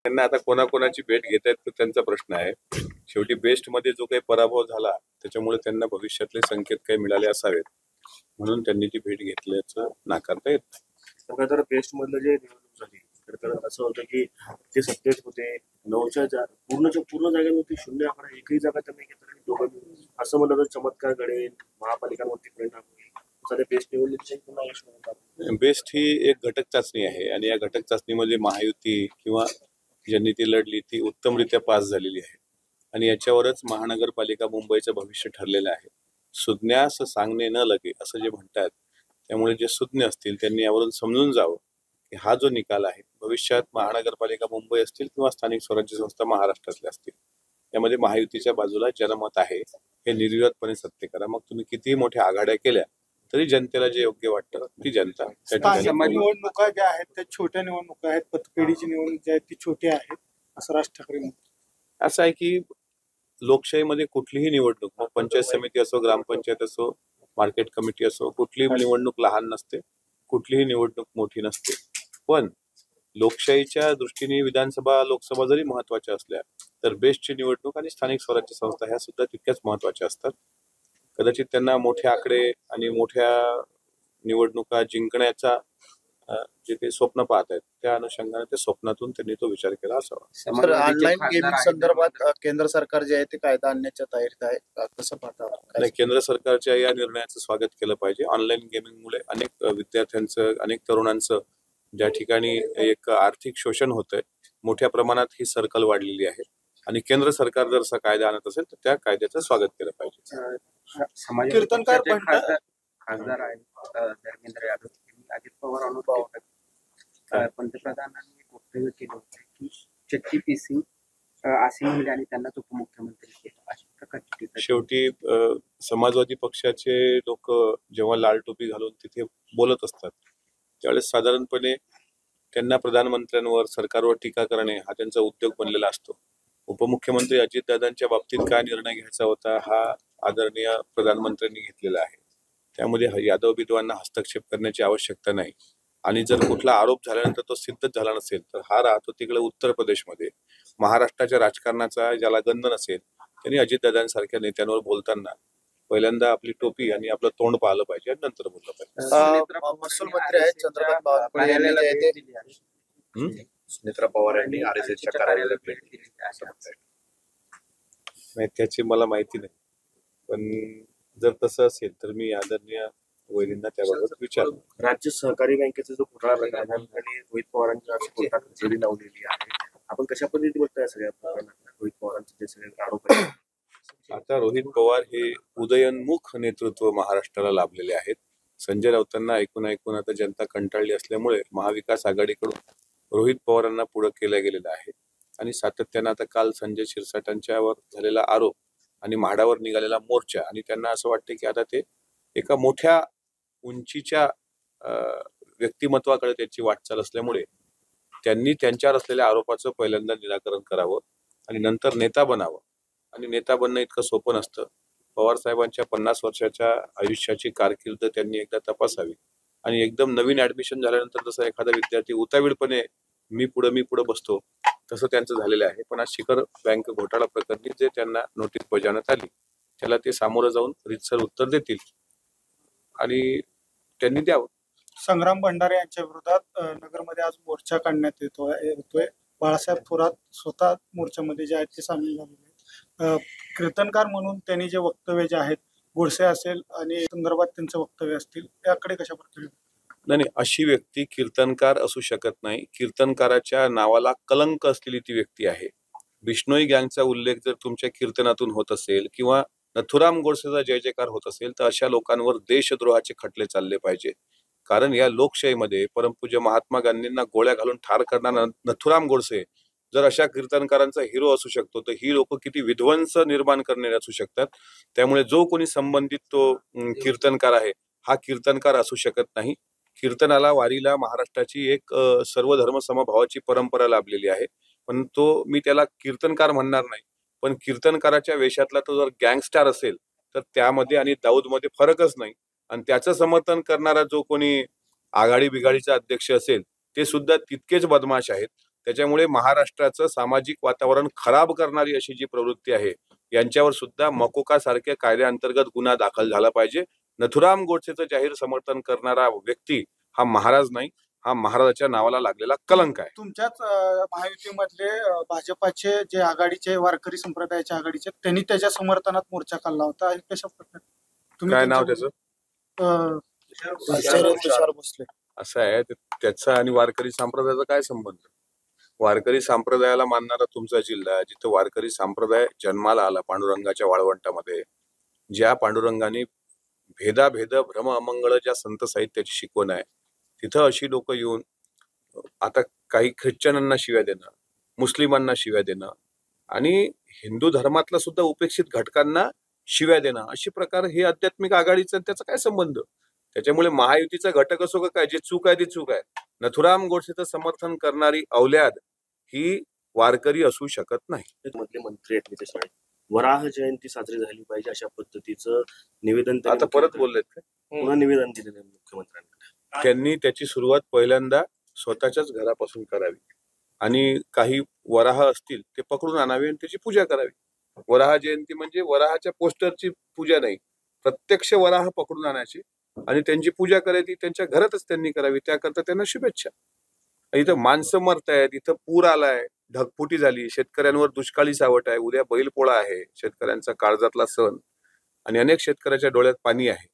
त्यांना आता कोणाकोणाची भेट घेत आहेत तो त्यांचा प्रश्न आहे. शेवटी बेस्ट मध्ये जो काही पराभव झाला त्याच्यामुळे त्यांना भविष्यातले संकेत काही मिळाले असावेत म्हणून त्यांनी ती भेट घेतल्याचं नाकारता येत नाही. तर बेस्ट मधलं जे निवडणूक झाली तर असं होतं की ते सत्तेत होते, 9च्या पूर्ण जागांवरती 0 आकडा एकही जागा त्यांनी घेतला दोघांनी असं म्हणलं तर चमत्कार घडेल, महापालिकांवरती परिणाम होईल. बेस्ट निवडणुकीची पुन्हा यश मिळवतात. बेस्ट ही एक घटक चाचणी आहे आणि या घटक चाचणीमध्ये महायुती किंवा ज्यांनी ती लढली ती उत्तमरित्या पास झालेली आहे आणि याच्यावरच महानगरपालिका मुंबईचं भविष्य ठरलेलं आहे. सुज्ञास सांगणे न लगे असं जे म्हणतात, त्यामुळे जे सुज्ञ असतील त्यांनी यावरून समजून जावं की हा जो निकाल आहे भविष्यात महानगरपालिका मुंबई असतील किंवा स्थानिक स्वराज्य संस्था महाराष्ट्रातल्या असतील त्यामध्ये महायुतीच्या बाजूला जनमत आहे हे निर्विवादपणे सत्य करा. मग तुम्ही कितीही मोठ्या आघाड्या केल्या तरी जनतेला जे योग्य वाटतं ती जनता निवडणुका ज्या आहेत त्या छोट्या निवडणुका आहेत, पतपेढीची निवडणूक जी आहे ती छोटी आहे असं राज ठाकरे म्हणतात. असं आहे की लोकशाहीमध्ये कुठलीही निवडणूक मग पंचायत समिती असो, ग्रामपंचायत असो, मार्केट कमिटी असो, कुठलीही निवडणूक लहान नसते, कुठलीही निवडणूक मोठी नसते. पण लोकशाहीच्या दृष्टीने विधानसभा लोकसभा जरी महत्वाच्या असल्या तर बेस्टची निवडणूक आणि स्थानिक स्वराज्य संस्था ह्या सुद्धा तितक्याच महत्वाच्या असतात. कदाचित त्यांना मोठे आकडे आणि मोठ्या निवडणुका जिंकण्याचा जे ते स्वप्न पाहत आहेत त्या अनुषंगाने ते स्वप्नातून त्यांनी तो विचार केला असावा. ऑनलाईन गेमिंग संदर्भात केंद्र सरकार जे आहे ते कायदा आणण्याच्या तयारीत आहे, कसं पाहता? नाही, केंद्र सरकारच्या या निर्णयाचं स्वागत केलं पाहिजे. ऑनलाईन गेमिंगमुळे अनेक विद्यार्थ्यांचं, अनेक तरुणांचं ज्या ठिकाणी एक आर्थिक शोषण होतंय मोठ्या प्रमाणात ही सर्कल वाढलेली आहे आणि केंद्र सरकार जर असा कायदा आणत असेल तर त्या कायद्याचं स्वागत केलं पाहिजे. कीर्तनकार खासदार आहेत धर्मेंद्र यादव यांनी अजित पवार अनुभव पंतप्रधानांनी वक्तव्य केलं होतं की चक्की सिंग असे म्हणले आणि त्यांनाच उपमुख्यमंत्री केलं अशा प्रकारची. शेवटी समाजवादी पक्षाचे लोक जेव्हा लाल टोपी घालून तिथे बोलत असतात त्यावेळेस साधारणपणे त्यांना प्रधानमंत्र्यांवर सरकारवर टीका करणे हा त्यांचा उद्योग बनलेला असतो. उपमुख्यमंत्री अजितदादांच्या बाबतीत काय निर्णय घ्यायचा होता हा आदरणीय प्रधानमंत्र्यांनी घेतलेला आहे. त्यामध्ये यादव विद्वांना हस्तक्षेप करण्याची आवश्यकता नाही आणि जर कुठला आरोप झाल्यानंतर तो सिद्ध झाला नसेल तर हा राहतो तिकडे उत्तर प्रदेशमध्ये. महाराष्ट्राच्या राजकारणाचा ज्याला गंध नसेल त्यांनी अजितदादांसारख्या नेत्यांवर बोलताना पहिल्यांदा आपली टोपी आणि आपलं तोंड पाहिलं पाहिजे आणि नंतर बोललं पाहिजे. महसूल मंत्री आहेत चंद्रकांत बावनकुळे सुनेत्रा पवार यांनी RSSच्या कार्यालयात भेट दिली नाही त्याची मला माहिती नाही, पण जर तसं असेल तर मी आदरणीय वैरींना त्याबाबत विचारलं. राज्य सहकारी बँकेचा जो घोटाळा प्रकार आणि रोहित पवारांच्या कोर्टात हजेरी लावलेली आहे, आपण कशा पद्धतीने बघताय सगळ्या रोहित पवारांचे जे सगळे आरोप आहेत? आता रोहित पवार हे उदयोन्मुख नेतृत्व महाराष्ट्राला लाभलेले आहेत. संजय राऊतांना ऐकून ऐकून आता जनता कंटाळली असल्यामुळे महाविकास आघाडीकडून रोहित पवारांना पुढे केलं गेलेलं आहे आणि सातत्यानं आता काल संजय शिरसाटांच्यावर झालेला आरोप आणि म्हाडावर निघालेला मोर्चा आणि त्यांना असं वाटतं की आता ते एका मोठ्या उंचीच्या व्यक्तिमत्वाकडे त्याची वाटचाल असल्यामुळे त्यांनी त्यांच्यावर असलेल्या आरोपाचं पहिल्यांदा निराकरण करावं आणि नंतर नेता बनावं. आणि नेता बनणं इतकं सोपं नसतं. पवार साहेबांच्या 50 वर्षाच्या आयुष्याची कारकीर्द त्यांनी एकदा तपासावी आणि एकदम नवीन ऍडमिशन झाल्यानंतर जसं एखादा विद्यार्थी उतावीळपणे मी पुढे बसतो तसं त्यांचं झालेलं आहे. पण आज शिखर बँक घोटाळा प्रकरणी जे त्यांना नोटीस बजावण्यात आली त्याला ते सामोरं जाऊन रीतसर उत्तर देतील आणि त्यांनी द्यावं. संग्राम भंडारे यांच्या विरोधात नगरमध्ये आज मोर्चा काढण्यात येतोय. बाळासाहेब थोरात स्वतः मोर्चामध्ये जे आहेत ते सामील झालेले आहेत. कीर्तनकार म्हणून त्यांनी जे वक्तव्य जे आहेत गोडसे असेल आणि संदर्भात त्यांचं वक्तव्य असतील त्याकडे कशा प्रकारे? नाही, अशी व्यक्ती कीर्तनकार असू शकत नाही. कीर्तनकाराच्या नावाला कलंक असलेली ती व्यक्ती आहे. बिश्नोई गँगचा उल्लेख जर तुमच्या कीर्तनातून होत असेल किंवा नथुराम गोडसेचा जय जयकार होत असेल तर अशा लोकांवर देशद्रोहाचे खटले चालले पाहिजे. कारण या लोकशाहीमध्ये परमपूज्य महात्मा गांधींना गोळ्या घालून ठार करणारा नथुराम गोडसे जर अशा कीर्तनकारांचा हिरो असू शकतो तर ही लोक किती विध्वंस निर्माण करणारे असू शकतात. त्यामुळे जो कोणी संबंधित तो कीर्तनकार आहे हा कीर्तनकार असू शकत नाही. कीर्तनाला वारीला महाराष्ट्राची एक सर्व धर्म समभावाची परंपरा लाभलेली आहे, पण तो मी त्याला कीर्तनकार म्हणणार नाही. पण कीर्तनकाराच्या वेशातला तो जर गँगस्टार असेल तर त्यामध्ये आणि दाऊदमध्ये फरकच नाही. आणि त्याचं समर्थन करणारा जो कोणी आघाडी बिघाडीचा अध्यक्ष असेल ते सुद्धा तितकेच बदमाश आहेत. त्याच्यामुळे महाराष्ट्राचं सामाजिक वातावरण खराब करणारी अशी जी प्रवृत्ती आहे यांच्यावर सुद्धा मकोका सारख्या कायद्याअंतर्गत गुन्हा दाखल झाला पाहिजे. नथुराम गोडसेचं जाहीर समर्थन करणारा व्यक्ती हा महाराज नाही, हा महाराजाच्या नावाला लागलेला कलंक आहे. तुमच्याच महायुतीमधले भाजपाचे जे आघाडीचे वारकरी संप्रदायाचे आघाडीचे त्यांनी त्याच्या समर्थनात मोर्चा काढला होता. हे कशा प्रकारे काय नाव त्याचं? तुषार भोसले. असं आहे, त्याचा आणि वारकरी संप्रदायाचा काय संबंध? वारकरी संप्रदायाला मानणारा तुमचा जिल्हा, जिथं वारकरी संप्रदाय जन्माला आला पांडुरंगाच्या वाळवंटामध्ये, ज्या पांडुरंगाने भेदाभेद भ्रम अमंगळ ज्या संत साहित्याची शिकवण आहे, तिथं अशी लोक येऊन आता काही ख्रिश्चनांना शिव्या देणं, मुस्लिमांना शिव्या देणं आणि हिंदू धर्मातला सुद्धा उपेक्षित घटकांना शिव्या देणं, अशी प्रकार हे आध्यात्मिक आघाडीचं त्याचा काय संबंध? त्याच्यामुळे महायुतीचा घटक असो का काय, जे चूक आहे ती चूक आहे. नथुराम गोडसेचं समर्थन करणारी अवल्याद ही वारकरी असू शकत नाही. मधले मंत्री आहेत नितेश राणे, वराह जयंती साजरी झाली पाहिजे अशा पद्धतीचं निवेदन आता परत बोललेत का? पुन्हा निवेदन दिलेलं आहे मुख्यमंत्र्यांकडे. त्यांनी त्याची सुरुवात पहिल्यांदा स्वतःच्याच घरापासून करावी आणि काही वराह असतील ते पकडून आणावे आणि त्याची पूजा करावी. वराह जयंती म्हणजे वराहाच्या पोस्टरची पूजा नाही, प्रत्यक्ष वराह पकडून आणायची आणि त्यांची पूजा करायची, त्यांच्या घरातच त्यांनी करावी. त्याकरता त्यांना शुभेच्छा. इथं माणसं मरतायत, इथं पूर आलाय, ढगफुटी झाली, शेतकऱ्यांवर दुष्काळी सावट आहे, उद्या बैलपोळा आहे, शेतकऱ्यांचा काळजातला सण आणि अनेक शेतकऱ्याच्या डोळ्यात पाणी आहे.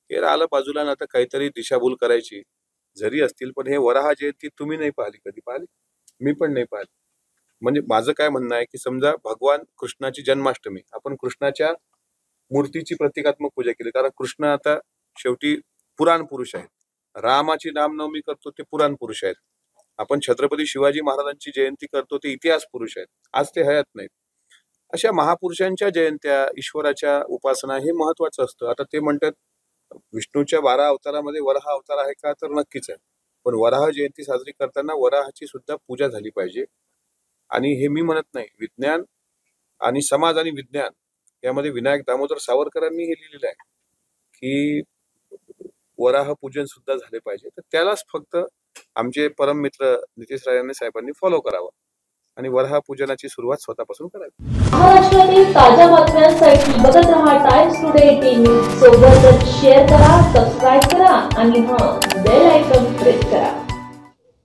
हे राहिलं बाजूला ना, आता काहीतरी दिशाभूल करायची जरी असतील, पण हे वराह जयंती तुम्ही नाही पाहिली, कधी पाहिली? मी पण नाही पाहिली. म्हणजे माझं काय म्हणणं आहे की समजा भगवान कृष्णाची जन्माष्टमी, आपण कृष्णाच्या मूर्तीची प्रतिकात्मक पूजा केली, कारण कृष्ण आता शेवटी पुराण पुरुष आहेत. रामाची रामनवमी करतो ते पुराण पुरुष आहेत. आपण छत्रपती शिवाजी महाराजांची जयंती करतो ते इतिहास पुरुष आहेत, आज ते हयात नाहीत. अशा महापुरुषांच्या जयंत्या, ईश्वराच्या उपासना हे महत्वाचं असतं. आता ते म्हणतात विष्णूच्या 12 अवतारामध्ये वराह अवतार आहे का, तर नक्कीच आहे. पण वराह जयंती साजरी करताना वराहाची सुद्धा पूजा झाली पाहिजे. आणि हे मी म्हणत नाही, विज्ञान आणि समाज आणि विज्ञान यामध्ये विनायक दामोदर सावरकरांनी हे लिहिलेलं आहे की वराह पूजन सुद्धा झाले पाहिजे. तर त्यालाच फक्त आमचे परम मित्र नितेश राणे साहेबांनी फॉलो करावं आणि वराह पूजनाची सुरुवात स्वतःपासून करावी. महाराष्ट्रातील ताज्या बातम्यांसाठी बघत रहा टाइम्स टुडे टीव्ही. सोबतच शेअर करा, सबस्क्राईब करा आणि बेल आयकॉन प्रेस करा.